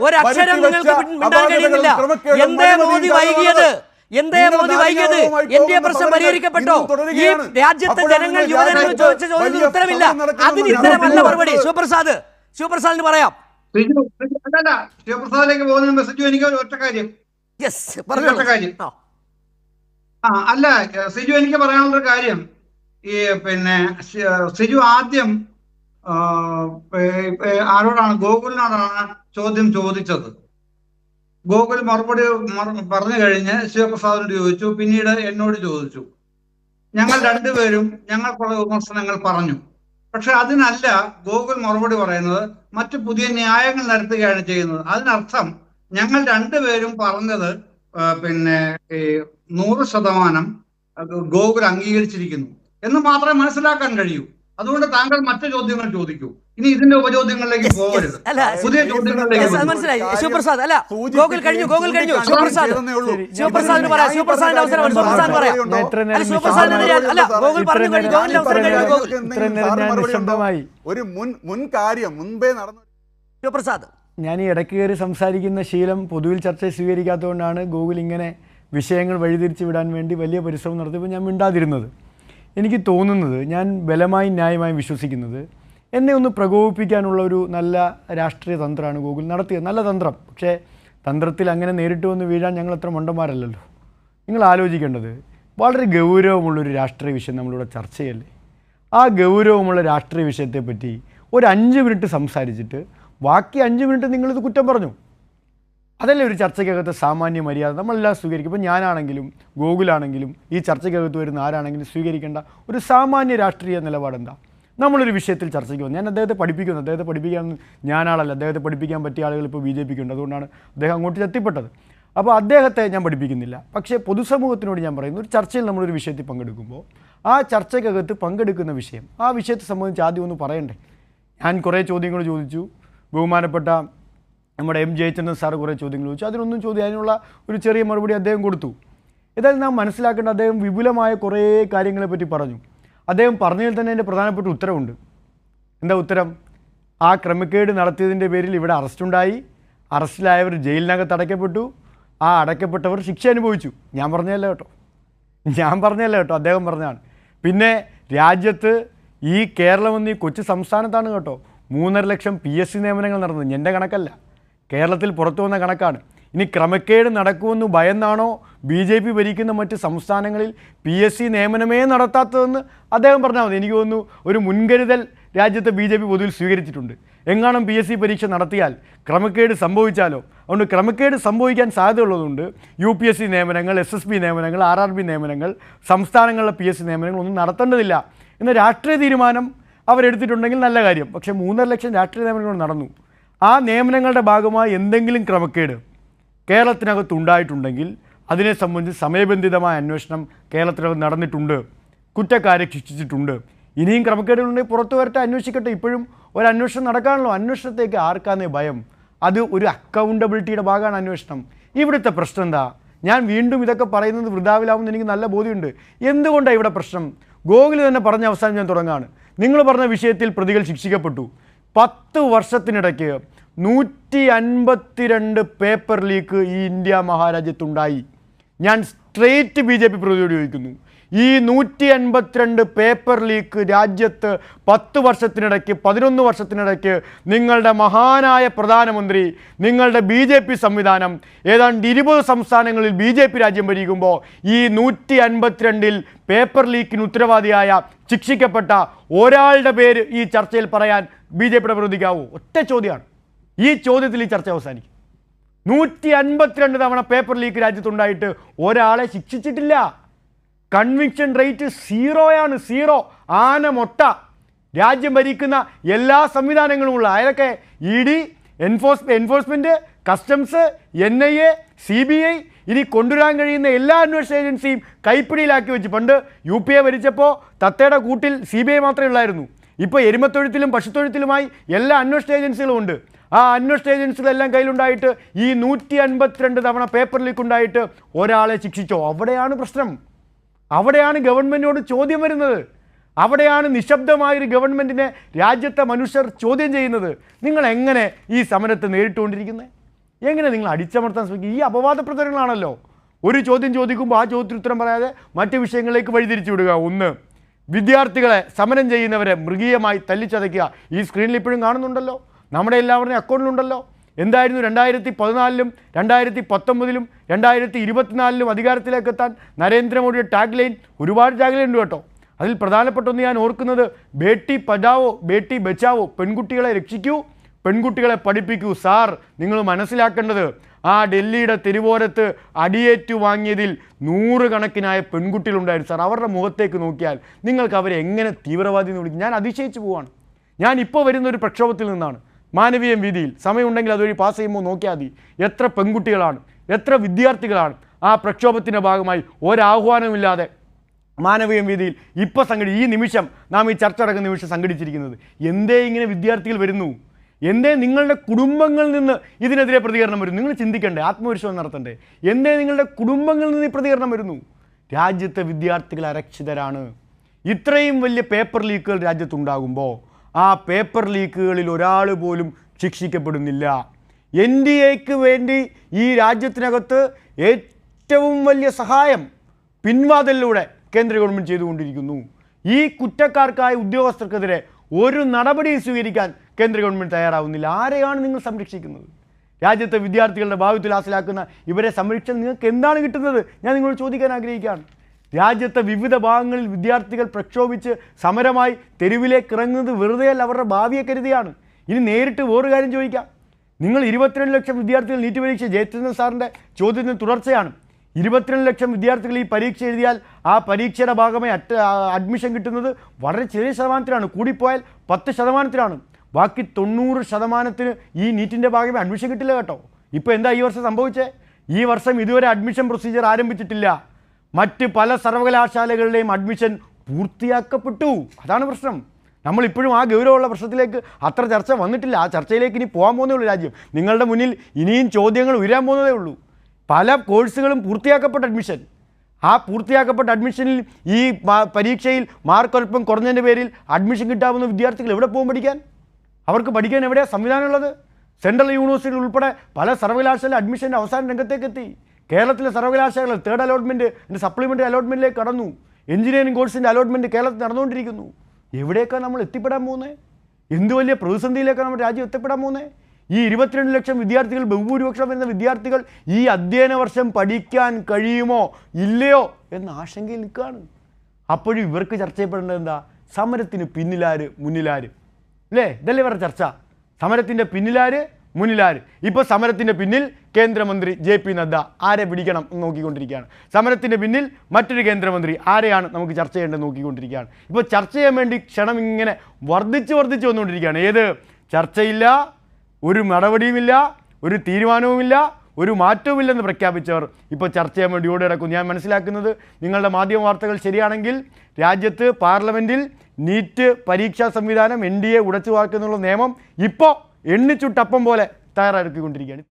ഒരക്ഷരം നിങ്ങൾക്ക് മിണ്ടാൻ കഴിയുന്നില്ല. എന്തേ മോദി വൈകിയത്? ഇന്ത്യ പ്രശ്നം പരിഹരിക്കപ്പെട്ടോ? ഈ രാജ്യത്തെ ജനങ്ങൾ യുവജനങ്ങൾ ചോദിച്ച ചോദ്യത്തിന് ഉത്തരമില്ല. അതിന് ഇത്തരമല്ല മറുപടി. ശിവപ്രസാദിന് പറയാം. ശിവപ്രസാദിലേക്ക് പോകുന്ന മെസ്സേജ് എനിക്ക് ഒറ്റ കാര്യം അല്ല സിജു, എനിക്ക് പറയാനുള്ളൊരു കാര്യം, ഈ പിന്നെ സിജു ആദ്യം ആരോടാണ്, ഗോകുലിനോടാണ് ചോദ്യം ചോദിച്ചത്. ഗോകുൽ മറുപടി പറഞ്ഞു കഴിഞ്ഞ് ശിവപ്രസാദിനോട് ചോദിച്ചു, പിന്നീട് എന്നോട് ചോദിച്ചു. ഞങ്ങൾ രണ്ടുപേരും ഞങ്ങൾക്കുള്ള വിമർശനങ്ങൾ പറഞ്ഞു. പക്ഷെ അതിനല്ല ഗോകുൽ മറുപടി പറയുന്നത്, മറ്റു പുതിയ ന്യായങ്ങൾ നിരത്തുകയാണ് ചെയ്യുന്നത്. അതിനർത്ഥം ഞങ്ങൾ രണ്ടുപേരും പറഞ്ഞത് പിന്നെ 100% ഗോകുൽ അംഗീകരിച്ചിരിക്കുന്നു എന്ന് മാത്രമേ മനസ്സിലാക്കാൻ കഴിയൂ. അതുകൊണ്ട് താങ്കൾ മറ്റു ചോദ്യങ്ങൾ ചോദിക്കൂ. ഇനി ഇതിന്റെ ഉപചോദ്യങ്ങളിലേക്ക് പോകരുത്, പുതിയ ചോദ്യങ്ങളിലേക്ക്. മനസ്സിലായി ശിവപ്രസാദ്. അല്ല, ഗോകുൽ കഴിഞ്ഞു. ശിവപ്രസാദിന് പറയാം. ശിവപ്രസാദിന്റെ അവസരം പറയാം. ഗോകുൽ പറഞ്ഞു കഴിഞ്ഞു. ഗോകുലിന്റെ അവസരം ഒരു മുൻ കാര്യം മുൻപേ നടന്നു. ശിവപ്രസാദ്, ഞാൻ ഈ ഇടയ്ക്ക് കയറി സംസാരിക്കുന്ന ശീലം പൊതുവിൽ ചർച്ച സ്വീകരിക്കാത്തതുകൊണ്ടാണ് ഗോകുൽ ഇങ്ങനെ വിഷയങ്ങൾ വഴിതിരിച്ചു വിടാൻ വേണ്ടി വലിയ പരിശ്രമം നടത്തിയപ്പോൾ ഞാൻ മിണ്ടാതിരുന്നത്. എനിക്ക് തോന്നുന്നത്, ഞാൻ ബലമായും ന്യായമായും വിശ്വസിക്കുന്നത്, എന്നെ ഒന്ന് പ്രകോപിപ്പിക്കാനുള്ള ഒരു നല്ല രാഷ്ട്രീയ തന്ത്രമാണ് ഗോകുൽ നടത്തിയത്. നല്ല തന്ത്രം. പക്ഷേ തന്ത്രത്തിൽ അങ്ങനെ നേരിട്ട് വന്ന് വീഴാൻ ഞങ്ങൾ അത്ര മണ്ടന്മാരല്ലല്ലോ. നിങ്ങൾ ആലോചിക്കേണ്ടത്, വളരെ ഗൗരവമുള്ളൊരു രാഷ്ട്രീയ വിഷയം നമ്മളിവിടെ ചർച്ച ചെയ്യല്ലേ. ആ ഗൗരവമുള്ള രാഷ്ട്രീയ വിഷയത്തെപ്പറ്റി ഒരു 5 മിനിറ്റ് സംസാരിച്ചിട്ട് ബാക്കി 5 മിനിറ്റ് നിങ്ങളിത് കുറ്റം പറഞ്ഞു. അതല്ലേ ഒരു ചർച്ചയ്ക്കകത്ത് സാമാന്യ മര്യാദ നമ്മളെല്ലാം സ്വീകരിക്കും. ഇപ്പോൾ ഞാനാണെങ്കിലും ഗോകുലാണെങ്കിലും ഈ ചർച്ചയ്ക്കകത്ത് വരുന്ന ആരാണെങ്കിലും സ്വീകരിക്കേണ്ട ഒരു സാമാന്യ രാഷ്ട്രീയ നിലപാടെന്താ? നമ്മളൊരു വിഷയത്തിൽ ചർച്ചയ്ക്ക് വന്നു. ഞാൻ അദ്ദേഹത്തെ പഠിപ്പിക്കുന്നു. അദ്ദേഹത്തെ പഠിപ്പിക്കാൻ ഞാനാളല്ല, അദ്ദേഹത്തെ പഠിപ്പിക്കാൻ പറ്റിയ ആളുകൾ ഇപ്പോൾ BJP ക്കുണ്ട്. അതുകൊണ്ടാണ് അദ്ദേഹം അങ്ങോട്ട് എത്തിപ്പെട്ടത്. അപ്പോൾ അദ്ദേഹത്തെ ഞാൻ പഠിപ്പിക്കുന്നില്ല. പക്ഷേ പൊതുസമൂഹത്തിനോട് ഞാൻ പറയുന്നു, ഒരു ചർച്ചയിൽ നമ്മളൊരു വിഷയത്തിൽ പങ്കെടുക്കുമ്പോൾ ആ ചർച്ചയ്ക്കകത്ത് പങ്കെടുക്കുന്ന വിഷയം, ആ വിഷയത്തെ സംബന്ധിച്ച് ആദ്യം ഒന്ന് പറയണ്ടേ. ഞാൻ കുറേ ചോദ്യങ്ങൾ ചോദിച്ചു. ബഹുമാനപ്പെട്ട നമ്മുടെ M. ജയചന്ദ്രൻ സാറ് കുറേ ചോദ്യങ്ങൾ ചോദിച്ചു. അതിനുള്ള ഒരു ചെറിയ മറുപടി അദ്ദേഹം കൊടുത്തു. ഏതായാലും നാം മനസ്സിലാക്കേണ്ട, അദ്ദേഹം വിപുലമായ കുറേ കാര്യങ്ങളെപ്പറ്റി പറഞ്ഞു. അദ്ദേഹം പറഞ്ഞതിൽ തന്നെ എൻ്റെ പ്രധാനപ്പെട്ട ഉത്തരവുണ്ട്. എന്താ ഉത്തരം? ആ ക്രമക്കേട് നടത്തിയതിൻ്റെ പേരിൽ ഇവിടെ അറസ്റ്റുണ്ടായി. അറസ്റ്റിലായവർ ജയിലിനകത്ത് അടയ്ക്കപ്പെട്ടു. ആ അടയ്ക്കപ്പെട്ടവർ ശിക്ഷ അനുഭവിച്ചു. ഞാൻ പറഞ്ഞതല്ല കേട്ടോ, അദ്ദേഹം പറഞ്ഞതാണ്. പിന്നെ രാജ്യത്ത് ഈ കേരളം എന്നീ കൊച്ചു സംസ്ഥാനത്താണ് കേട്ടോ 3.5 ലക്ഷം PSC നിയമനങ്ങൾ നടന്നത്. എൻ്റെ കണക്കല്ല, കേരളത്തിൽ പുറത്തു വന്ന കണക്കാണ്. ഇനി ക്രമക്കേട് നടക്കുമെന്ന് ഭയന്നാണോ BJP ഭരിക്കുന്ന മറ്റ് സംസ്ഥാനങ്ങളിൽ PSC നിയമനമേ നടത്താത്തതെന്ന് അദ്ദേഹം പറഞ്ഞാൽ മതി. എനിക്ക് തോന്നുന്നു ഒരു മുൻകരുതൽ രാജ്യത്തെ BJP പൊതുവിൽ സ്വീകരിച്ചിട്ടുണ്ട്. എങ്ങാനും PSC പരീക്ഷ നടത്തിയാൽ ക്രമക്കേട് സംഭവിച്ചാലോ. അതുകൊണ്ട് ക്രമക്കേട് സംഭവിക്കാൻ സാധ്യതയുള്ളതുകൊണ്ട് UPSC നിയമനങ്ങൾ, SSB നിയമനങ്ങൾ, RRB നിയമനങ്ങൾ, സംസ്ഥാനങ്ങളിലെ PSC നിയമനങ്ങൾ ഒന്നും നടത്തേണ്ടതില്ല എന്ന രാഷ്ട്രീയ തീരുമാനം അവരെടുത്തിട്ടുണ്ടെങ്കിൽ നല്ല കാര്യം. പക്ഷേ 3.5 ലക്ഷം രാഷ്ട്രീയ നിയമനങ്ങൾ നടന്നു. ആ നിയമനങ്ങളുടെ ഭാഗമായി എന്തെങ്കിലും ക്രമക്കേട് കേരളത്തിനകത്ത് ഉണ്ടായിട്ടുണ്ടെങ്കിൽ അതിനെ സംബന്ധിച്ച് സമയബന്ധിതമായ അന്വേഷണം കേരളത്തിനകത്ത് നടന്നിട്ടുണ്ട്. കുറ്റക്കാരെ ശിക്ഷിച്ചിട്ടുണ്ട്. ഇനിയും ക്രമക്കേടുകളുണ്ടെങ്കിൽ പുറത്തു വരട്ടെ, അന്വേഷിക്കട്ടെ. ഇപ്പോഴും ഒരു അന്വേഷണം നടക്കാണല്ലോ. അന്വേഷണത്തേക്ക് ആർക്കാന്നേ ഭയം? അത് ഒരു അക്കൗണ്ടബിലിറ്റിയുടെ ഭാഗമാണ് അന്വേഷണം. ഇവിടുത്തെ പ്രശ്നം എന്താ? ഞാൻ വീണ്ടും ഇതൊക്കെ പറയുന്നത് വൃഥാവിലാവുമെന്ന് എനിക്ക് നല്ല ബോധ്യമുണ്ട്. എന്തുകൊണ്ടാണ് ഇവിടെ പ്രശ്നം? ഗോകുൽ തന്നെ പറഞ്ഞ അവസാനം ഞാൻ തുടങ്ങുകയാണ്. നിങ്ങൾ പറഞ്ഞ വിഷയത്തിൽ പ്രതികൾ ശിക്ഷിക്കപ്പെട്ടു. 10 വർഷത്തിനിടയ്ക്ക് 152 പേപ്പർ ലീക്ക് ഈ ഇന്ത്യ മഹാരാജ്യത്തുണ്ടായി. ഞാൻ സ്ട്രേറ്റ് BJP പ്രതിയോട് ചോദിക്കുന്നു, ഈ 152 പേപ്പർ ലീക്ക് രാജ്യത്ത് 10 വർഷത്തിനിടയ്ക്ക് 11 വർഷത്തിനിടയ്ക്ക് നിങ്ങളുടെ മഹാനായ പ്രധാനമന്ത്രി, നിങ്ങളുടെ BJP സംവിധാനം ഏതാണ്ട് 20 സംസ്ഥാനങ്ങളിൽ BJP രാജ്യം ഭരിക്കുമ്പോൾ ഈ 152 പേപ്പർ ലീക്കിന് ഉത്തരവാദിയായ ശിക്ഷിക്കപ്പെട്ട ഒരാളുടെ പേര് ഈ ചർച്ചയിൽ പറയാൻ BJPയുടെ പ്രതിക്കാവൂ? ഒറ്റ ചോദ്യമാണ്. ഈ ചോദ്യത്തിൽ ഈ ചർച്ച അവസാനിക്കും. 152 തവണ പേപ്പർ ലീക്ക് രാജ്യത്തുണ്ടായിട്ട് ഒരാളെ ശിക്ഷിച്ചിട്ടില്ല. Conviction rate 0 0. ആന മൊട്ട. രാജ്യം ഭരിക്കുന്ന എല്ലാ സംവിധാനങ്ങളുമുള്ള അതൊക്കെ ED, enforcement, customs, NIA, CBI, ഇനി കൊണ്ടുവരാൻ കഴിയുന്ന എല്ലാ അന്വേഷണ ഏജൻസിയും കൈപ്പിടിയിലാക്കി വെച്ച്. പണ്ട് UPA ഭരിച്ചപ്പോൾ തത്തയുടെ കൂട്ടിൽ CBI മാത്രമേ ഉള്ളായിരുന്നു. ഇപ്പോൾ എരുമത്തൊഴുത്തിലും പശുത്തൊഴുത്തിലുമായി എല്ലാ അന്വേഷണ ഏജൻസികളും ഉണ്ട്. ആ അന്വേഷണ ഏജൻസികളെല്ലാം കയ്യിലുണ്ടായിട്ട് ഈ 152 തവണ പേപ്പർ ലീക്ക് ഉണ്ടായിട്ട് ഒരാളെ ശിക്ഷിച്ചോ? അവിടെയാണ് പ്രശ്നം. അവിടെയാണ് ഗവൺമെൻറ്റിനോട് ചോദ്യം വരുന്നത്. അവിടെയാണ് നിശബ്ദമായൊരു ഗവൺമെൻറ്റിനെ രാജ്യത്തെ മനുഷ്യർ ചോദ്യം ചെയ്യുന്നത്. നിങ്ങൾ എങ്ങനെ ഈ സമരത്തെ നേരിട്ടുകൊണ്ടിരിക്കുന്നത്? എങ്ങനെ നിങ്ങൾ അടിച്ചമർത്താൻ ശ്രമിക്കും? ഈ അപവാദ പ്രചരണങ്ങളാണല്ലോ. ഒരു ചോദ്യം ചോദിക്കുമ്പോൾ ആ ചോദ്യത്തിന് ഉത്തരം പറയാതെ മറ്റ് വിഷയങ്ങളിലേക്ക് വഴിതിരിച്ചു വിടുക. ഒന്ന്, വിദ്യാർത്ഥികളെ, സമരം ചെയ്യുന്നവരെ മൃഗീയമായി തല്ലിച്ചതയ്ക്കുക. ഈ സ്ക്രീനിൽ ഇപ്പോഴും കാണുന്നുണ്ടല്ലോ, നമ്മുടെ എല്ലാവരുടെയും അക്കൗണ്ടിലുണ്ടല്ലോ. എന്തായിരുന്നു 2014-ലും 2019-ലും 2024-ലും അധികാരത്തിലേക്ക് എത്താൻ നരേന്ദ്രമോദിയുടെ ടാഗ് ലൈൻ? ഒരുപാട് ടാഗ് ലൈൻ ഉണ്ട് കേട്ടോ. അതിൽ പ്രധാനപ്പെട്ട ഒന്ന് ഞാൻ ഓർക്കുന്നത് ബേട്ടി പഠാവോ ബേട്ടി ബച്ചാവോ, പെൺകുട്ടികളെ രക്ഷിക്കൂ, പെൺകുട്ടികളെ പഠിപ്പിക്കൂ. സാർ, നിങ്ങൾ മനസ്സിലാക്കേണ്ടത് ആ ഡൽഹിയുടെ തെരുവോരത്ത് അടിയേറ്റു വാങ്ങിയതിൽ 100 കണക്കിനായ പെൺകുട്ടികളുണ്ടായിരുന്നു സാർ. അവരുടെ മുഖത്തേക്ക് നോക്കിയാൽ നിങ്ങൾക്ക് അവരെ എങ്ങനെ തീവ്രവാദി എന്ന് വിളിക്കും? ഞാൻ അതിശയിച്ചു പോവാണ്. ഞാൻ ഇപ്പോൾ വരുന്നൊരു പ്രക്ഷോഭത്തിൽ നിന്നാണ്, മാനവീയം വീതിയിൽ. സമയമുണ്ടെങ്കിൽ അതുവഴി പാസ് ചെയ്യുമ്പോൾ നോക്കിയാൽ മതി. എത്ര പെൺകുട്ടികളാണ്, എത്ര വിദ്യാർത്ഥികളാണ് ആ പ്രക്ഷോഭത്തിൻ്റെ ഭാഗമായി ഒരാഹ്വാനമില്ലാതെ മാനവീയം വീതിയിൽ ഇപ്പോൾ ഈ നിമിഷം നാം ഈ ചർച്ച നടക്കുന്ന നിമിഷം സംഘടിച്ചിരിക്കുന്നത്. എന്തേ ഇങ്ങനെ വിദ്യാർത്ഥികൾ വരുന്നു? എന്തേ നിങ്ങളുടെ കുടുംബങ്ങളിൽ നിന്ന് ഇതിനെതിരെ പ്രതികരണം വരുന്നു? നിങ്ങൾ ചിന്തിക്കണ്ടേ? ആത്മപരിശോധന നടത്തണ്ടേ? എന്തേ നിങ്ങളുടെ കുടുംബങ്ങളിൽ നിന്ന് ഈ പ്രതികരണം വരുന്നു? രാജ്യത്തെ വിദ്യാർത്ഥികൾ അരക്ഷിതരാണ്. ഇത്രയും വലിയ പേപ്പർ ലീക്കുകൾ രാജ്യത്തുണ്ടാകുമ്പോൾ ആ പേപ്പർ ലീക്കുകളിൽ ഒരാൾ പോലും ശിക്ഷിക്കപ്പെടുന്നില്ല. NDAക്ക് വേണ്ടി ഈ രാജ്യത്തിനകത്ത് ഏറ്റവും വലിയ സഹായം പിൻവാതിലൂടെ കേന്ദ്ര ഗവൺമെൻറ് ചെയ്തുകൊണ്ടിരിക്കുന്നു. ഈ കുറ്റക്കാർക്കായ ഉദ്യോഗസ്ഥർക്കെതിരെ ഒരു നടപടി സ്വീകരിക്കാൻ കേന്ദ്ര ഗവൺമെൻറ് തയ്യാറാവുന്നില്ല. ആരെയാണ് നിങ്ങൾ സംരക്ഷിക്കുന്നത്? രാജ്യത്തെ വിദ്യാർത്ഥികളുടെ ഭാവി തുലാസിലാക്കുന്ന ഇവരെ സംരക്ഷിച്ചാൽ നിങ്ങൾക്ക് എന്താണ് കിട്ടുന്നത്? ഞാൻ നിങ്ങളോട് ചോദിക്കാൻ ആഗ്രഹിക്കുകയാണ്. രാജ്യത്തെ വിവിധ ഭാഗങ്ങളിൽ വിദ്യാർത്ഥികൾ പ്രക്ഷോഭിച്ച് സമരമായി തെരുവിലേക്ക് ഇറങ്ങുന്നത് വെറുതെയല്ല, അവരുടെ ഭാവിയെ കരുതിയാണ്. ഇനി നേരിട്ട് വേറൊരു കാര്യം ചോദിക്കാം. നിങ്ങൾ 22 ലക്ഷം വിദ്യാർത്ഥികൾ നീറ്റ് പരീക്ഷ, ജയചന്ദ്രൻ സാറിൻ്റെ ചോദ്യത്തിന് തുടർച്ചയാണ്. 22 ലക്ഷം വിദ്യാർത്ഥികൾ ഈ പരീക്ഷ എഴുതിയാൽ ആ പരീക്ഷയുടെ ഭാഗമായി അഡ്മിഷൻ കിട്ടുന്നത് വളരെ ചെറിയ ശതമാനത്തിലാണ്, കൂടിപ്പോയാൽ 10%. ബാക്കി 90% ഈ നീറ്റിൻ്റെ ഭാഗമായി അഡ്മിഷൻ കിട്ടില്ല കേട്ടോ. ഇപ്പോൾ എന്താ ഈ വർഷം സംഭവിച്ചേ? ഈ വർഷം ഇതുവരെ അഡ്മിഷൻ പ്രൊസീജിയർ ആരംഭിച്ചിട്ടില്ല. മറ്റ് പല സർവകലാശാലകളുടെയും അഡ്മിഷൻ പൂർത്തിയാക്കപ്പെട്ടു. അതാണ് പ്രശ്നം. നമ്മളിപ്പോഴും ആ ഗൗരവമുള്ള പ്രശ്നത്തിലേക്ക് അത്ര ചർച്ച വന്നിട്ടില്ല. ആ ചർച്ചയിലേക്ക് ഇനി പോകാൻ പോകുന്നേ ഉള്ളൂ. രാജ്യം നിങ്ങളുടെ മുന്നിൽ ഇനിയും ചോദ്യങ്ങൾ ഉയരാൻ പോകുന്നതേ ഉള്ളൂ. പല കോഴ്സുകളും പൂർത്തിയാക്കപ്പെട്ട അഡ്മിഷൻ, ആ പൂർത്തിയാക്കപ്പെട്ട അഡ്മിഷനിൽ ഈ പരീക്ഷയിൽ മാർക്ക് അല്പം കുറഞ്ഞതിൻ്റെ പേരിൽ അഡ്മിഷൻ കിട്ടാവുന്ന വിദ്യാർത്ഥികൾ എവിടെ പോകും പഠിക്കാൻ? അവർക്ക് പഠിക്കാൻ എവിടെയാണ് സംവിധാനമുള്ളത്? സെൻട്രൽ യൂണിവേഴ്സിറ്റി ഉൾപ്പെടെ പല സർവകലാശാല അഡ്മിഷൻ്റെ അവസാന രംഗത്തേക്ക് എത്തി. കേരളത്തിലെ സർവകലാശാലകൾ തേർഡ് അലോട്ട്മെൻറ്റ്, സപ്ലിമെൻ്ററി അലോട്ട്മെൻറ്റിലേക്ക് കടന്നു. എഞ്ചിനീയറിംഗ് കോഴ്സിൻ്റെ അലോട്ട്മെൻറ്റ് കേരളത്തിൽ നടന്നുകൊണ്ടിരിക്കുന്നു. എവിടേക്കാണ് നമ്മൾ എത്തിപ്പെടാൻ പോകുന്നത്? എന്ത് വലിയ പ്രതിസന്ധിയിലേക്കാണ് നമ്മുടെ രാജ്യം എത്തിപ്പെടാൻ പോകുന്നത്? ഈ 22 ലക്ഷം വിദ്യാർത്ഥികൾ, ബഹുഭൂരിപക്ഷം വരുന്ന വിദ്യാർത്ഥികൾ ഈ അധ്യയന വർഷം പഠിക്കാൻ കഴിയുമോ ഇല്ലയോ എന്ന ആശങ്കയിൽ നിൽക്കുകയാണ്. അപ്പോഴും ഇവർക്ക് ചർച്ച ചെയ്യപ്പെടേണ്ടത് എന്താ? സമരത്തിന് പിന്നിലാര് മുന്നിലാര്, അല്ലേ? ഇതല്ലേ ഇവരുടെ ചർച്ച. സമരത്തിൻ്റെ പിന്നിലാര് മുന്നിലാര്. ഇപ്പോൾ സമരത്തിൻ്റെ പിന്നിൽ കേന്ദ്രമന്ത്രി JP നദ്ദ, ആരെ പിടിക്കണം എന്ന് നോക്കിക്കൊണ്ടിരിക്കുകയാണ്. സമരത്തിൻ്റെ പിന്നിൽ മറ്റൊരു കേന്ദ്രമന്ത്രി, ആരെയാണ് നമുക്ക് ചർച്ച ചെയ്യേണ്ടത് നോക്കിക്കൊണ്ടിരിക്കുകയാണ്. ഇപ്പോൾ ചർച്ച ചെയ്യാൻ വേണ്ടി ക്ഷണം ഇങ്ങനെ വർദ്ധിച്ച് വന്നുകൊണ്ടിരിക്കുകയാണ്. ഏത് ചർച്ചയില്ല, ഒരു നടപടിയുമില്ല, ഒരു തീരുമാനവുമില്ല, ഒരു മാറ്റവുമില്ലെന്ന് പ്രഖ്യാപിച്ചവർ ഇപ്പോൾ ചർച്ച ചെയ്യാൻ വേണ്ടി ഓടി നടക്കും. ഞാൻ മനസ്സിലാക്കുന്നത് നിങ്ങളുടെ മാധ്യമ വാർത്തകൾ ശരിയാണെങ്കിൽ രാജ്യത്ത് പാർലമെൻറ്റിൽ നീറ്റ് പരീക്ഷാ സംവിധാനം NDA ഉടച്ചു വാർക്കുന്നുള്ള നിയമം ഇപ്പോൾ എണ്ണിച്ചുട്ടപ്പം പോലെ തയ്യാറാക്കിക്കൊണ്ടിരിക്കുകയാണ്.